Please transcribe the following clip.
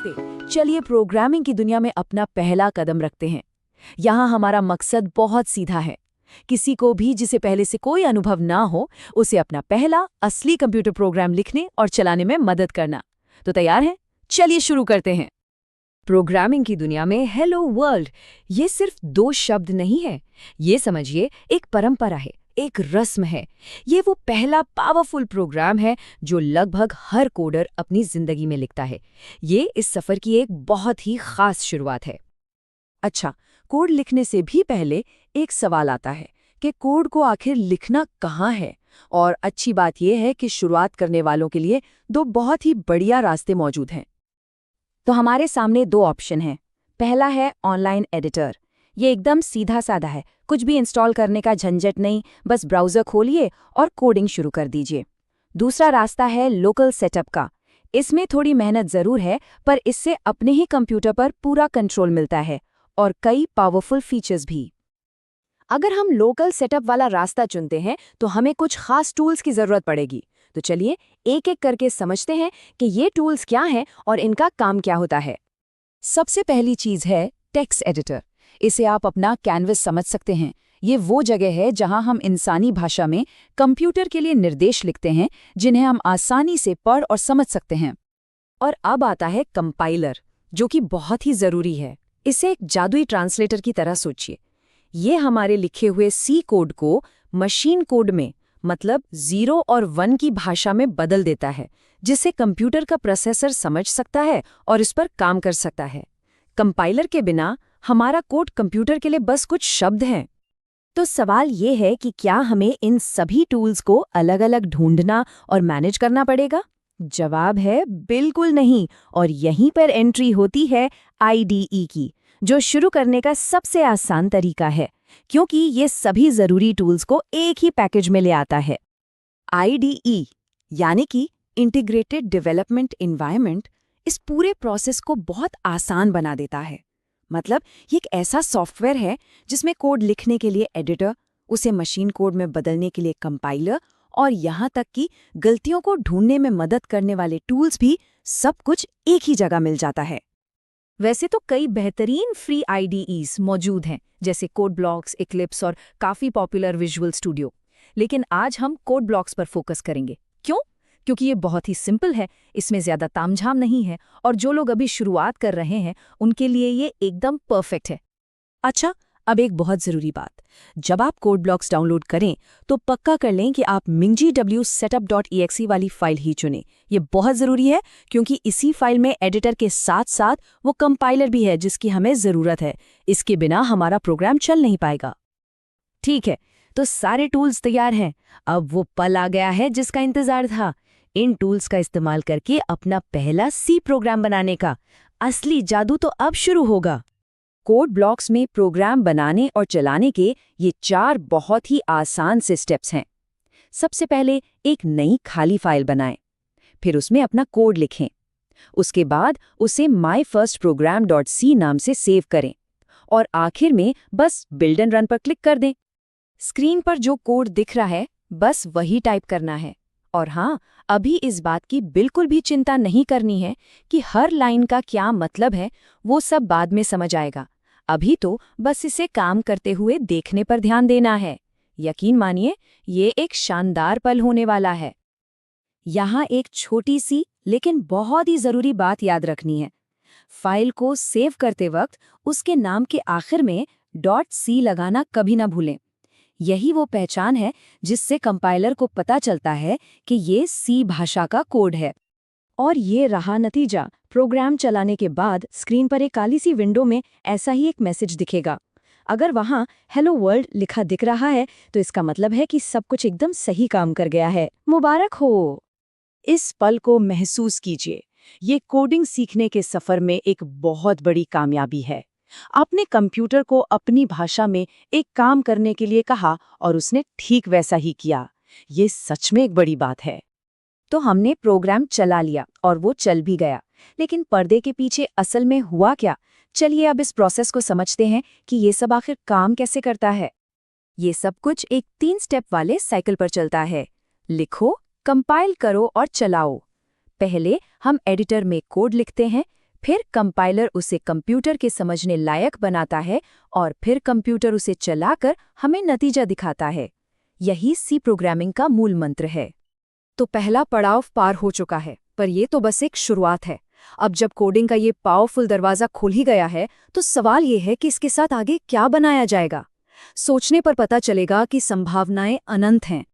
नमस्ते। चलिए प्रोग्रामिंग की दुनिया में अपना पहला कदम रखते हैं। यहाँ हमारा मकसद बहुत सीधा है। किसी को भी जिसे पहले से कोई अनुभव ना हो, उसे अपना पहला असली कंप्यूटर प्रोग्राम लिखने और चलाने में मदद करना। तो तैयार हैं? चलिए शुरू करते हैं। प्रोग्रामिंग की दुनिया में हेलो वर्ल्ड ये सिर्फ दो शब्द नहीं है। ये समझिए एक परंपरा है, एक रस्म है। ये वो पहला पावरफुल प्रोग्राम है जो लगभग हर कोडर अपनी जिंदगी में लिखता है। ये इस सफर की एक बहुत ही खास शुरुआत है। अच्छा, कोड लिखने से भी पहले एक सवाल आता है कि कोड को आखिर लिखना कहाँ है। और अच्छी बात यह है कि शुरुआत करने वालों के लिए दो बहुत ही बढ़िया रास्ते मौजूद हैं। तो हमारे सामने दो ऑप्शन हैं। पहला है ऑनलाइन एडिटर। ये एकदम सीधा साधा है, कुछ भी इंस्टॉल करने का झंझट नहीं, बस ब्राउज़र खोलिए और कोडिंग शुरू कर दीजिए। दूसरा रास्ता है लोकल सेटअप का। इसमें थोड़ी मेहनत ज़रूर है, पर इससे अपने ही कंप्यूटर पर पूरा कंट्रोल मिलता है और कई पावरफुल फीचर्स भी। अगर हम लोकल सेटअप वाला रास्ता चुनते हैं तो हमें कुछ खास टूल्स की ज़रूरत पड़ेगी। तो चलिए एक एक करके समझते हैं कि ये टूल्स क्या हैं और इनका काम क्या होता है। सबसे पहली चीज़ है टेक्स्ट एडिटर। इसे आप अपना कैनवस समझ सकते हैं। ये वो जगह है जहां हम इंसानी भाषा में कंप्यूटर के लिए निर्देश लिखते हैं, जिन्हें हम आसानी से पढ़ और समझ सकते हैं। और अब आता है कंपाइलर, जो कि बहुत ही ज़रूरी है। इसे एक जादुई ट्रांसलेटर की तरह सोचिए। ये हमारे लिखे हुए सी कोड को मशीन कोड में, मतलब 0 और 1 की भाषा में बदल देता है, जिसे कंप्यूटर का प्रोसेसर समझ सकता है और इस पर काम कर सकता है। कंपाइलर के बिना हमारा कोड कंप्यूटर के लिए बस कुछ शब्द हैं। तो सवाल ये है कि क्या हमें इन सभी टूल्स को अलग-अलग ढूंढना और मैनेज करना पड़ेगा? जवाब है बिल्कुल नहीं। और यहीं पर एंट्री होती है IDE की, जो शुरू करने का सबसे आसान तरीका है, क्योंकि ये सभी ज़रूरी टूल्स को एक ही पैकेज में ले आता है। IDE यानी कि इंटीग्रेटेड डेवलपमेंट एनवायरनमेंट इस पूरे प्रोसेस को बहुत आसान बना देता है। मतलब ये एक ऐसा सॉफ्टवेयर है जिसमें कोड लिखने के लिए एडिटर, उसे मशीन कोड में बदलने के लिए कंपाइलर और यहाँ तक कि गलतियों को ढूंढने में मदद करने वाले टूल्स भी, सब कुछ एक ही जगह मिल जाता है। वैसे तो कई बेहतरीन फ्री IDEs मौजूद हैं, जैसे कोड ब्लॉक्स, इक्लिप्स और काफ़ी पॉपुलर विजुअल स्टूडियो। लेकिन आज हम कोड ब्लॉक्स पर फोकस करेंगे। क्यों? क्योंकि ये बहुत ही सिंपल है, इसमें ज़्यादा तामझाम नहीं है और जो लोग अभी शुरुआत कर रहे हैं उनके लिए ये एकदम परफेक्ट है। अच्छा, अब एक बहुत ज़रूरी बात। जब आप कोड ब्लॉक्स डाउनलोड करें तो पक्का कर लें कि आप mingjw_setup.exe वाली फाइल ही चुनें। ये बहुत ज़रूरी है क्योंकि इसी फाइल में एडिटर के साथ साथ वो कंपाइलर भी है जिसकी हमें ज़रूरत है। इसके बिना हमारा प्रोग्राम चल नहीं पाएगा। ठीक है, तो सारे टूल्स तैयार हैं। अब वो पल आ गया है जिसका इंतज़ार था। इन टूल्स का इस्तेमाल करके अपना पहला सी प्रोग्राम बनाने का असली जादू तो अब शुरू होगा। कोड ब्लॉक्स में प्रोग्राम बनाने और चलाने के ये 4 बहुत ही आसान से स्टेप्स हैं। सबसे पहले एक नई खाली फाइल बनाएं, फिर उसमें अपना कोड लिखें। उसके बाद उसे myfirstprogram.c नाम से सेव करें और आखिर में बस बिल्ड एंड रन पर क्लिक कर दें। स्क्रीन पर जो कोड दिख रहा है बस वही टाइप करना है। और हाँ, अभी इस बात की बिल्कुल भी चिंता नहीं करनी है कि हर लाइन का क्या मतलब है, वो सब बाद में समझ आएगा। अभी तो बस इसे काम करते हुए देखने पर ध्यान देना है। यकीन मानिए, ये एक शानदार पल होने वाला है। यहाँ एक छोटी सी लेकिन बहुत ही ज़रूरी बात याद रखनी है। फाइल को सेव करते वक्त उसके नाम के आखिर में .c लगाना कभी ना भूलें। यही वो पहचान है जिससे कंपाइलर को पता चलता है कि ये सी भाषा का कोड है। और ये रहा नतीजा। प्रोग्राम चलाने के बाद स्क्रीन पर एक काली सी विंडो में ऐसा ही एक मैसेज दिखेगा। अगर वहाँ हेलो वर्ल्ड लिखा दिख रहा है तो इसका मतलब है कि सब कुछ एकदम सही काम कर गया है। मुबारक हो। इस पल को महसूस कीजिए। ये कोडिंग सीखने के सफर में एक बहुत बड़ी कामयाबी है। आपने कंप्यूटर को अपनी भाषा में एक काम करने के लिए कहा और उसने ठीक वैसा ही किया। ये सच में एक बड़ी बात है। तो हमने प्रोग्राम चला लिया और वो चल भी गया, लेकिन पर्दे के पीछे असल में हुआ क्या? चलिए अब इस प्रोसेस को समझते हैं कि ये सब आखिर काम कैसे करता है। ये सब कुछ एक 3 स्टेप वाले साइकिल पर चलता है। लिखो, कंपाइल करो और चलाओ। पहले हम एडिटर में कोड लिखते हैं, फिर कंपाइलर उसे कंप्यूटर के समझने लायक बनाता है और फिर कंप्यूटर उसे चलाकर हमें नतीजा दिखाता है। यही सी प्रोग्रामिंग का मूल मंत्र है। तो पहला पड़ाव पार हो चुका है, पर ये तो बस एक शुरुआत है। अब जब कोडिंग का ये पावरफुल दरवाजा खुल ही गया है, तो सवाल ये है कि इसके साथ आगे क्या बनाया जाएगा। सोचने पर पता चलेगा कि संभावनाएं अनंत हैं।